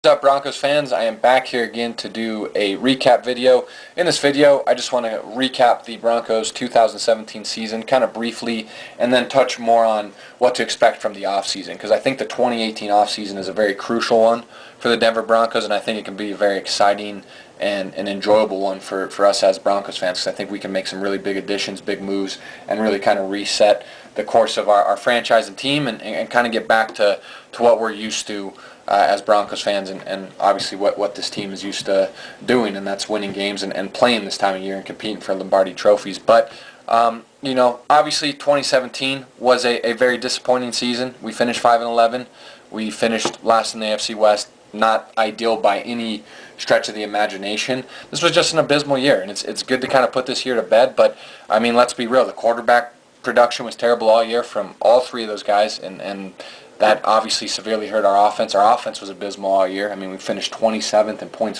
What's up, Broncos fans? I am back here again to do a recap video. In this video, I just want to recap the Broncos 2017 season kind of briefly and then touch more on what to expect from the offseason, because I think the 2018 offseason is a very crucial one for the Denver Broncos, and I think it can be a very exciting and an enjoyable one for us as Broncos fans, because I think we can make some really big additions, big moves, and really kind of reset the course of our franchise and team and kind of get back to what we're used to as Broncos fans, and obviously what this team is used to doing, and that's winning games and playing this time of year and competing for Lombardi trophies. But obviously 2017 was a very disappointing season. We finished 5-11. We finished last in the AFC West. Not ideal by any stretch of the imagination. This was just an abysmal year, and it's good to kind of put this year to bed. But I mean, let's be real. The quarterback production was terrible all year from all three of those guys, and that obviously severely hurt our offense. Our offense was abysmal all year. I mean, we finished 27th in points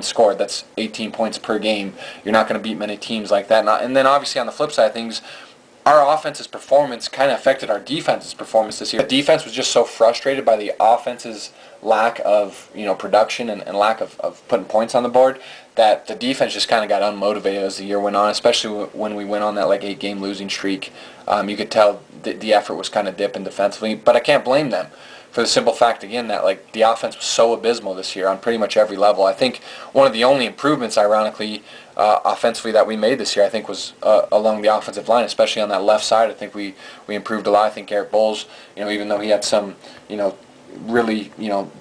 scored. That's 18 points per game. You're not going to beat many teams like that. And then obviously on the flip side of things, our offense's performance kind of affected our defense's performance this year. The defense was just so frustrated by the offense's lack of production and lack of putting points on the board that the defense just kind of got unmotivated as the year went on, especially when we went on that 8-game losing streak. You could tell the effort was kind of dipping defensively, but I can't blame them for the simple fact, again, that the offense was so abysmal this year on pretty much every level. I think one of the only improvements, ironically, offensively that we made this year, I think, was along the offensive line, especially on that left side. I think we improved a lot. I think Garrett Bowles, even though he had some, really,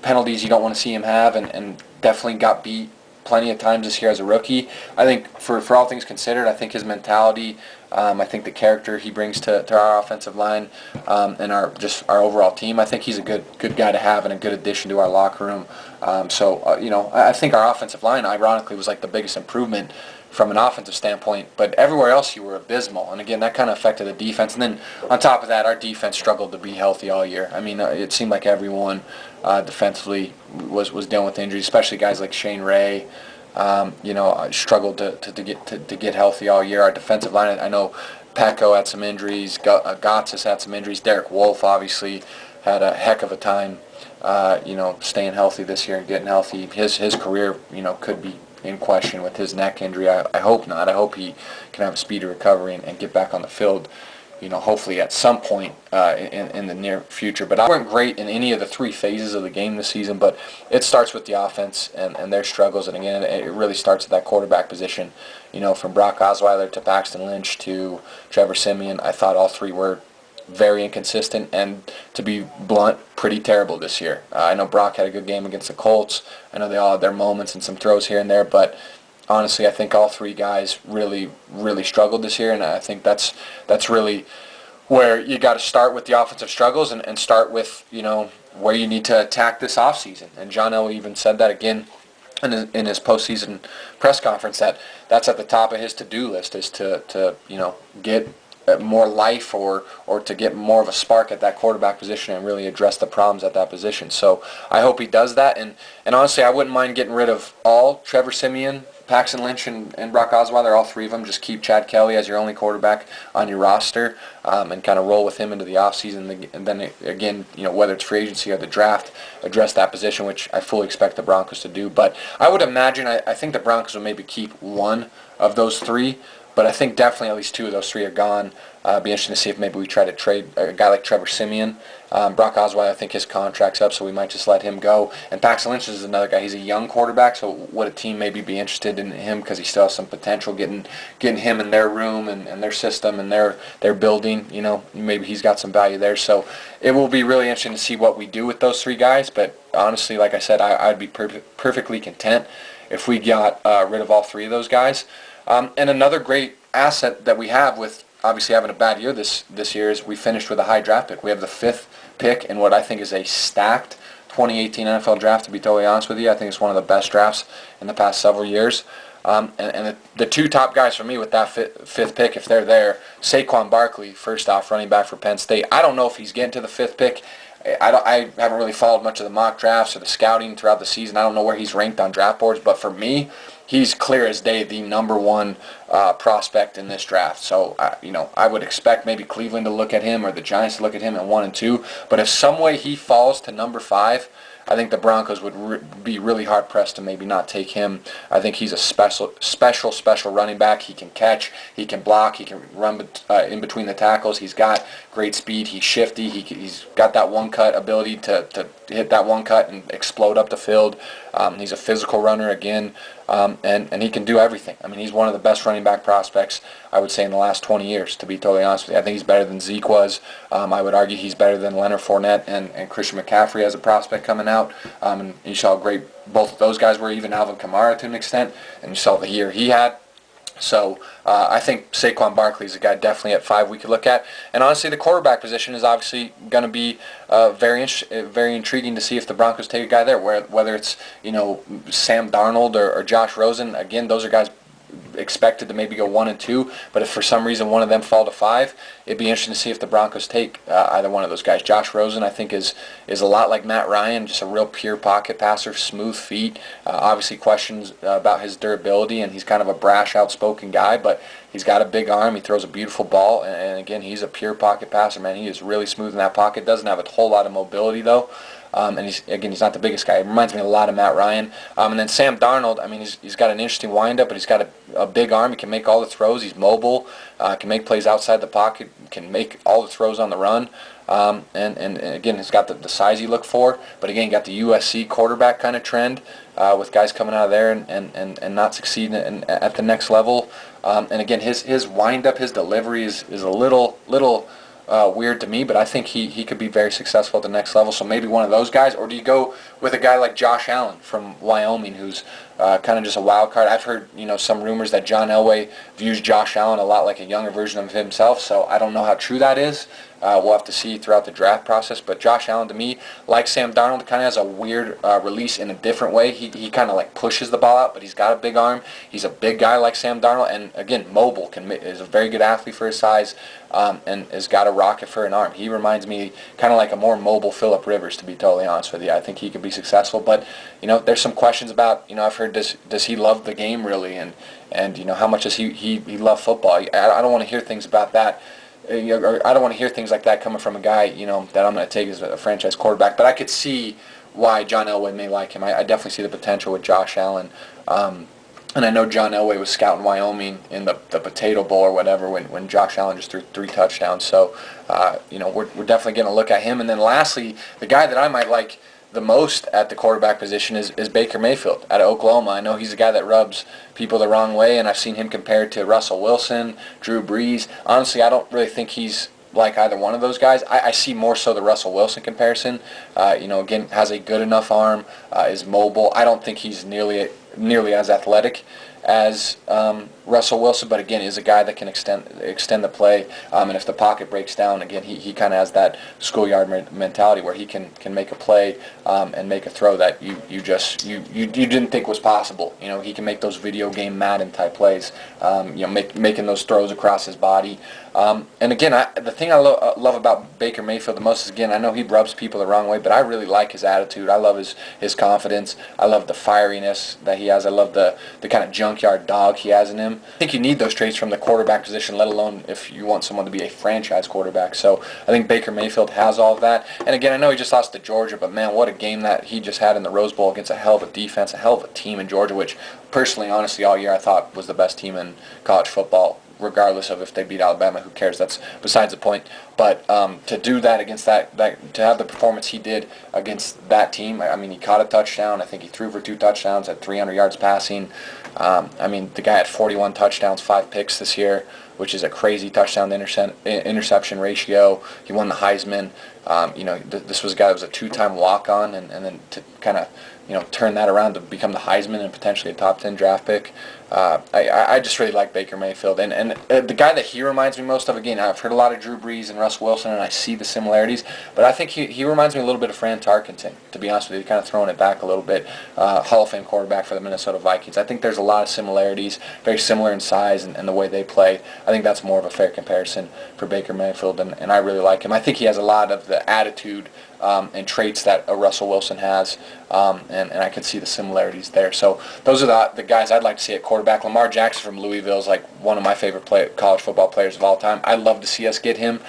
penalties you don't want to see him have, and definitely got beat plenty of times this year as a rookie. I think for all things considered, I think his mentality, I think the character he brings to our offensive line, and our overall team, I think he's a good guy to have and a good addition to our locker room. I think our offensive line, ironically, was the biggest improvement from an offensive standpoint, but everywhere else you were abysmal, and again, that kind of affected the defense. And then on top of that, our defense struggled to be healthy all year. I mean, it seemed like everyone defensively was dealing with injuries, especially guys like Shane Ray. Struggled to get healthy all year. Our defensive line, I know Petco had some injuries, Gotsis had some injuries, Derek Wolfe obviously had a heck of a time, staying healthy this year and getting healthy. His career, could be in question with his neck injury. I hope not. I hope he can have a speedy recovery and get back on the field, hopefully at some point in the near future. But I weren't great in any of the three phases of the game this season, but it starts with the offense and their struggles. And again, it really starts at that quarterback position, from Brock Osweiler to Paxton Lynch to Trevor Siemian. I thought all three were very inconsistent and, to be blunt, pretty terrible this year. I know Brock had a good game against the Colts. I know they all had their moments and some throws here and there, but honestly, I think all three guys really, really struggled this year, and I think that's really where you got to start with the offensive struggles and start with, where you need to attack this offseason. And John Elway even said that again in his postseason press conference, that's at the top of his to-do list, is to get more life or to get more of a spark at that quarterback position and really address the problems at that position. So I hope he does that. And honestly, I wouldn't mind getting rid of all Trevor Siemian, Paxton Lynch, and Brock Osweiler, all three of them. Just keep Chad Kelly as your only quarterback on your roster, and kind of roll with him into the offseason. And then, again, whether it's free agency or the draft, address that position, which I fully expect the Broncos to do. But I would imagine, I think the Broncos will maybe keep one of those three, but I think definitely at least two of those three are gone. Be interesting to see if maybe we try to trade a guy like Trevor Siemian. Brock Osweiler, I think his contract's up, so we might just let him go. And Paxton Lynch is another guy. He's a young quarterback, so would a team maybe be interested in him because he still has some potential, getting him in their room and their system and their building. Maybe he's got some value there. So it will be really interesting to see what we do with those three guys. But honestly, like I said, I'd be perfectly content if we got rid of all three of those guys. And another great asset that we have, with obviously having a bad year this year, is we finished with a high draft pick. We have the 5th pick in what I think is a stacked 2018 NFL draft, to be totally honest with you. I think it's one of the best drafts in the past several years. And the two top guys for me with that fifth pick, if they're there, Saquon Barkley, first off, running back for Penn State. I don't know if he's getting to the 5th pick. I haven't really followed much of the mock drafts or the scouting throughout the season. I don't know where he's ranked on draft boards, but for me, he's clear as day the number one prospect in this draft. So, I would expect maybe Cleveland to look at him or the Giants to look at him at 1 and 2. But if some way he falls to number 5, I think the Broncos would be really hard pressed to maybe not take him. I think he's a special running back. He can catch, he can block, he can run in between the tackles. He's got great speed. He's shifty. He's got that one cut ability to hit that one cut and explode up the field. He's a physical runner again, and he can do everything. I mean, he's one of the best running back prospects, I would say, in the last 20 years, to be totally honest with you. I think he's better than Zeke was. I would argue he's better than Leonard Fournette and Christian McCaffrey as a prospect coming out. And you saw how great both of those guys were, even Alvin Kamara to an extent, and you saw the year he had. So I think Saquon Barkley is a guy definitely at 5 we could look at. And honestly, the quarterback position is obviously going to be very intriguing to see if the Broncos take a guy there, whether it's Sam Darnold or Josh Rosen. Again, those are guys expected to maybe go 1 and 2, but if for some reason one of them fall to 5, it'd be interesting to see if the Broncos take either one of those guys. Josh Rosen, I think, is a lot like Matt Ryan, just a real pure pocket passer, smooth feet. Obviously questions about his durability, and he's kind of a brash, outspoken guy, but he's got a big arm. He throws a beautiful ball, and again, he's a pure pocket passer, man. He is really smooth in that pocket. Doesn't have a whole lot of mobility, though. And he's not the biggest guy. He reminds me a lot of Matt Ryan. And then Sam Darnold, I mean, he's got an interesting windup, but he's got a big arm. He can make all the throws. He's mobile. Can make plays outside the pocket. Can make all the throws on the run. And again, he's got the size you look for. But again, got the USC quarterback kind of trend with guys coming out of there and not succeeding at the next level. And again, his windup, his delivery is a little weird to me, but I think he could be very successful at the next level. So maybe one of those guys, or do you go with a guy like Josh Allen from Wyoming, who's kind of just a wild card? I've heard some rumors that John Elway views Josh Allen a lot like a younger version of himself, so I don't know how true that is. We'll have to see throughout the draft process. But Josh Allen, to me, like Sam Darnold, kind of has a weird release in a different way. He kind of like pushes the ball out, but he's got a big arm. He's a big guy like Sam Darnold, and again, mobile. Is a very good athlete for his size, and has got a rocket for an arm. He reminds me kind of like a more mobile Phillip Rivers, to be totally honest with you. I think he could be successful, but there's some questions about I've heard does he love the game really, and how much does he love football? I don't want to hear things about that. I don't want to hear things like that coming from a guy that I'm going to take as a franchise quarterback. But I could see why John Elway may like him. I definitely see the potential with Josh Allen. And I know John Elway was scouting Wyoming in the Potato Bowl or whatever when Josh Allen just threw 3 touchdowns. So we're definitely going to look at him. And then lastly, the guy that I might like the most at the quarterback position is Baker Mayfield out of Oklahoma. I know he's a guy that rubs people the wrong way, and I've seen him compared to Russell Wilson, Drew Brees. Honestly, I don't really think he's like either one of those guys. I see more so the Russell Wilson comparison. Again, has a good enough arm, is mobile. I don't think he's nearly as athletic as Russell Wilson, but again, is a guy that can extend the play. And if the pocket breaks down, again, he kind of has that schoolyard mentality where he can make a play and make a throw that you didn't think was possible. He can make those video game Madden type plays. Making those throws across his body. And again, the thing I love about Baker Mayfield the most is, again, I know he rubs people the wrong way, but I really like his attitude. I love his confidence. I love the fieriness that he has. I love the kind of junkyard dog he has in him. I think you need those traits from the quarterback position, let alone if you want someone to be a franchise quarterback. So I think Baker Mayfield has all of that. And again, I know he just lost to Georgia, but man, what a game that he just had in the Rose Bowl against a hell of a defense, a hell of a team in Georgia, which personally, honestly, all year I thought was the best team in college football. Regardless of if they beat Alabama, who cares? That's besides the point. But to do that against that to have the performance he did against that team, I mean, he caught a touchdown. I think he threw for 2 touchdowns, had 300 yards passing. I mean, the guy had 41 touchdowns, 5 picks this year, which is a crazy touchdown to interception ratio. He won the Heisman. This was a guy that was a 2-time walk-on, and then to kind of turn that around to become the Heisman and potentially a top 10 draft pick. I just really like Baker Mayfield. And the guy that he reminds me most of, again, I've heard a lot of Drew Brees and Russell Wilson, and I see the similarities, but I think he reminds me a little bit of Fran Tarkenton, to be honest with you, kind of throwing it back a little bit. Hall of Fame quarterback for the Minnesota Vikings. I think there's a lot of similarities, very similar in size and the way they play. I think that's more of a fair comparison for Baker Mayfield, and I really like him. I think he has a lot of the attitude and traits that a Russell Wilson has, and I can see the similarities there. So those are the guys I'd like to see at quarterback. Lamar Jackson from Louisville is like one of my favorite college football players of all time. I'd love to see us get him.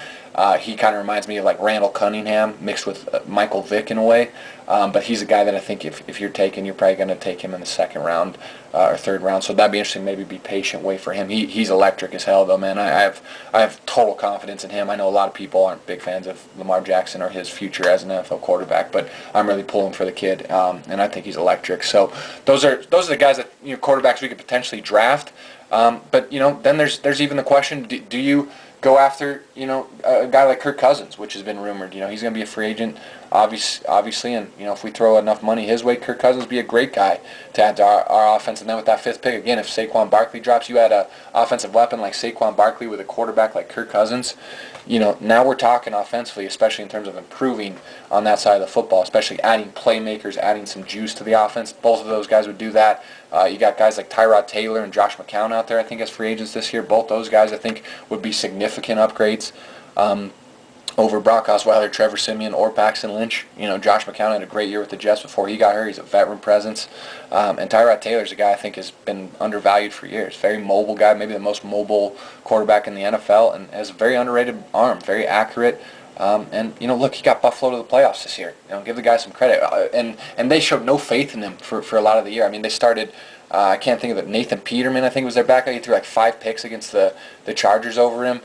He kind of reminds me of like Randall Cunningham mixed with Michael Vick in a way. But he's a guy that I think if you're taking, you're probably going to take him in the second round or third round. So that'd be interesting. Maybe be patient, wait for him. He's electric as hell, though, man. I have total confidence in him. I know a lot of people aren't big fans of Lamar Jackson or his future as an NFL quarterback, but I'm really pulling for the kid, and I think he's electric. So those are the guys that quarterbacks we could potentially draft. But then there's even the question: do you go after a guy like Kirk Cousins, which has been rumored? He's going to be a free agent, obviously, and if we throw enough money his way, Kirk Cousins would be a great guy to add to our offense. And then with that fifth pick, again, if Saquon Barkley drops, you add a offensive weapon like Saquon Barkley with a quarterback like Kirk Cousins. Now we're talking offensively, especially in terms of improving on that side of the football, especially adding playmakers, adding some juice to the offense. Both of those guys would do that. You got guys like Tyrod Taylor and Josh McCown out there, I think, as free agents this year. Both those guys, I think, would be significant upgrades over Brock Osweiler, Trevor Siemian, or Paxton Lynch. Josh McCown had a great year with the Jets before he got hurt. He's a veteran presence. And Tyrod Taylor's a guy I think has been undervalued for years. Very mobile guy, maybe the most mobile quarterback in the NFL, and has a very underrated arm, very accurate. And look, he got Buffalo to the playoffs this year. Give the guy some credit. And they showed no faith in him for a lot of the year. I mean, they started. I can't think of it. Nathan Peterman, I think, was their backup. He threw like 5 picks against the Chargers over him.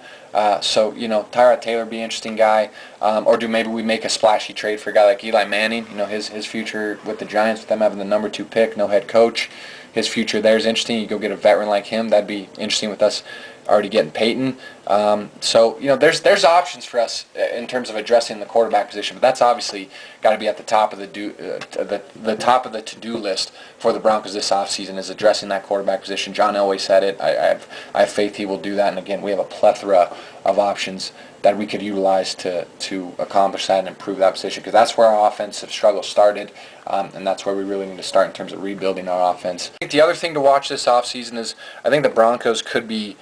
So Tyrod Taylor would be an interesting guy. Or do maybe we make a splashy trade for a guy like Eli Manning? His future with the Giants, with them having the number 2 pick, no head coach. His future there is interesting. You go get a veteran like him. That'd be interesting with us already getting Peyton. So there's options for us in terms of addressing the quarterback position, but that's obviously got to be at the top of the top of the to-do list for the Broncos this offseason, is addressing that quarterback position. John Elway said it. I have faith he will do that. And again, we have a plethora of options that we could utilize to accomplish that and improve that position, because that's where our offensive struggle started, and that's where we really need to start in terms of rebuilding our offense. I think the other thing to watch this offseason is I think the Broncos could be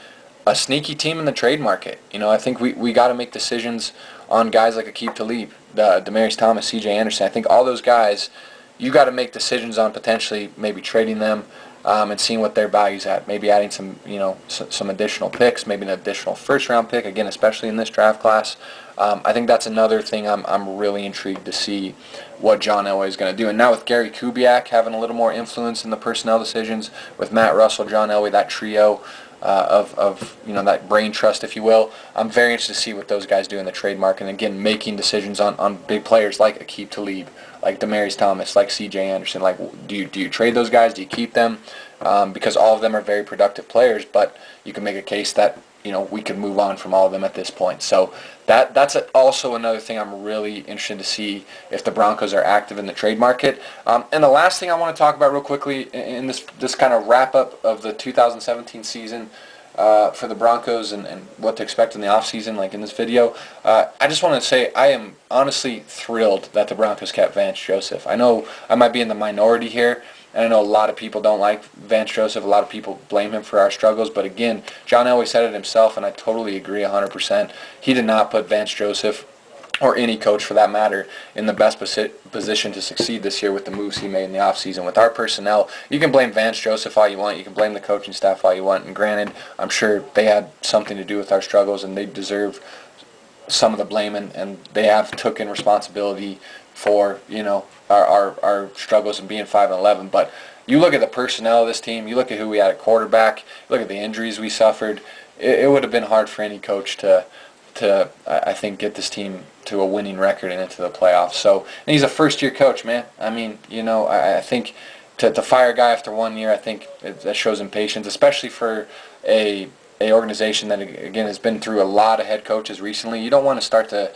a sneaky team in the trade market. I think we got to make decisions on guys like Aqib Talib, Demaryius Thomas, C.J. Anderson. I think all those guys, you got to make decisions on potentially maybe trading them and seeing what their value's at. Maybe adding some additional picks, maybe an additional first-round pick, again, especially in this draft class. I think that's another thing I'm really intrigued to see what John Elway is going to do. And now with Gary Kubiak having a little more influence in the personnel decisions, with Matt Russell, John Elway, that trio, of that brain trust, if you will. I'm very interested to see what those guys do in the trade market, and again, making decisions on big players like Aqib Talib, like Demaryius Thomas, like C.J. Anderson. Like, do you trade those guys? Do you keep them? Because all of them are very productive players, but you can make a case that we could move on from all of them at this point. So that's also another thing I'm really interested to see if the Broncos are active in the trade market. And the last thing I want to talk about real quickly in this kind of wrap-up of the 2017 season for the Broncos and what to expect in the offseason, like in this video, I just want to say I am honestly thrilled that the Broncos kept Vance Joseph. I know I might be in the minority here, and I know a lot of people don't like Vance Joseph. A lot of people blame him for our struggles. But again, John Elway said it himself, and I totally agree 100%. He did not put Vance Joseph, or any coach for that matter, in the best position to succeed this year with the moves he made in the offseason. With our personnel, you can blame Vance Joseph all you want. You can blame the coaching staff all you want. And granted, I'm sure they had something to do with our struggles, and they deserve some of the blame, and they have taken responsibility for our struggles and being 5-11. But you look at the personnel of this team, you look at who we had at quarterback, look at the injuries we suffered. It would have been hard for any coach to I think get this team to a winning record and into the playoffs. So, and he's a first-year coach, man. I mean, I think to fire a guy after 1 year, I think that shows impatience, especially for a organization that again has been through a lot of head coaches recently. You don't want to start to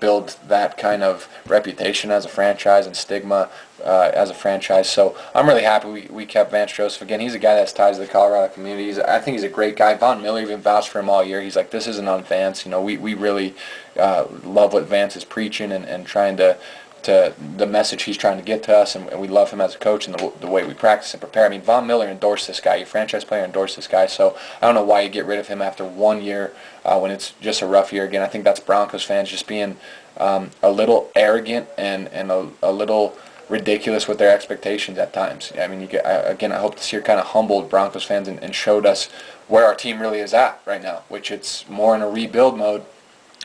build that kind of reputation as a franchise and stigma as a franchise. So I'm really happy we kept Vance Joseph. Again, he's a guy that's ties to the Colorado community. I think he's a great guy. Von Miller even vouched for him all year. He's like, this isn't on Vance. We really love what Vance is preaching and trying to the message he's trying to get to us, and we love him as a coach and the way we practice and prepare. I mean, Von Miller endorsed this guy. Your franchise player endorsed this guy, so I don't know why you get rid of him after 1 year when it's just a rough year. Again, I think that's Broncos fans just being a little arrogant and a little ridiculous with their expectations at times. I mean, I hope this year kind of humbled Broncos fans and showed us where our team really is at right now, which it's more in a rebuild mode.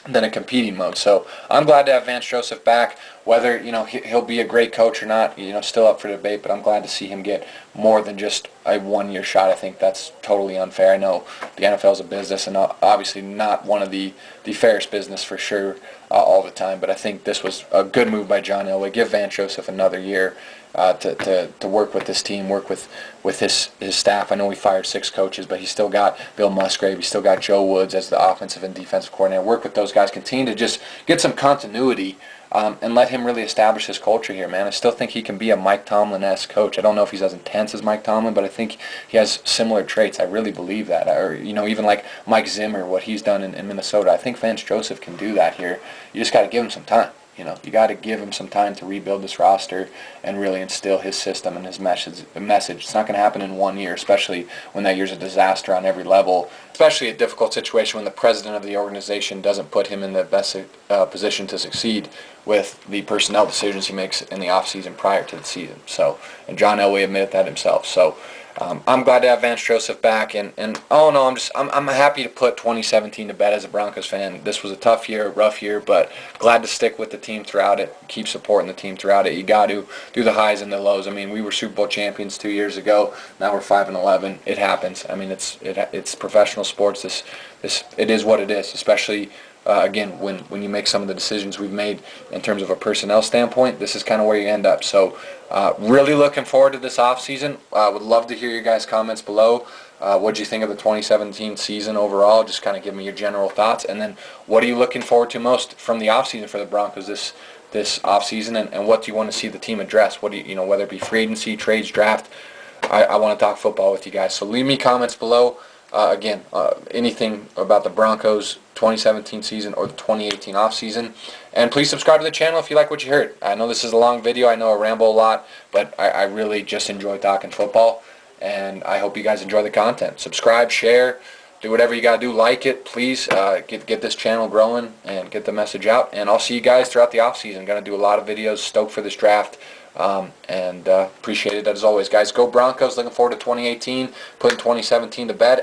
than a competing mode. So I'm glad to have Vance Joseph back. Whether he'll be a great coach or not, still up for debate. But I'm glad to see him get more than just a one-year shot. I think that's totally unfair. I know the NFL is a business, and obviously not one of the fairest business for sure all the time. But I think this was a good move by John Elway. Give Vance Joseph another year to work with this team, work with his staff. I know he fired 6 coaches, but he still got Bill Musgrave. He still got Joe Woods as the offensive and defensive coordinator. Work with those guys. Continue to just get some continuity and let him really establish his culture here, man. I still think he can be a Mike Tomlin-esque coach. I don't know if he's as intense as Mike Tomlin, but I think he has similar traits. I really believe that. Or, even like Mike Zimmer, what he's done in Minnesota. I think Vance Joseph can do that here. You just got to give him some time. You got to give him some time to rebuild this roster and really instill his system and his message. It's not going to happen in 1 year, especially when that year's a disaster on every level, especially a difficult situation when the president of the organization doesn't put him in the best position to succeed with the personnel decisions he makes in the offseason prior to the season. So, and John Elway admitted that himself. So, I'm glad to have Vance Joseph back, and oh no, I'm happy to put 2017 to bed as a Broncos fan. This was a tough year, rough year, but glad to stick with the team throughout it, keep supporting the team throughout it. You got to do the highs and the lows. I mean, we were Super Bowl champions 2 years ago. Now we're 5-11. It happens. I mean, it's professional sports. It is what it is, especially. Again, when you make some of the decisions we've made in terms of a personnel standpoint, this is kind of where you end up. So really looking forward to this offseason. Would love to hear your guys' comments below. What do you think of the 2017 season overall? Just kind of give me your general thoughts. And then what are you looking forward to most from the offseason for the Broncos this offseason? And what do you want to see the team address? What do you whether it be free agency, trades, draft? I want to talk football with you guys. So leave me comments below. Again, anything about the Broncos 2017 season or the 2018 offseason. And please subscribe to the channel if you like what you heard. I know this is a long video. I know I ramble a lot, but I really just enjoy talking football. And I hope you guys enjoy the content. Subscribe, share, do whatever you got to do. Like it, please. Get this channel growing and get the message out. And I'll see you guys throughout the offseason. Going to do a lot of videos. Stoked for this draft. And appreciate it as always, guys. Go Broncos. Looking forward to 2018. Putting 2017 to bed.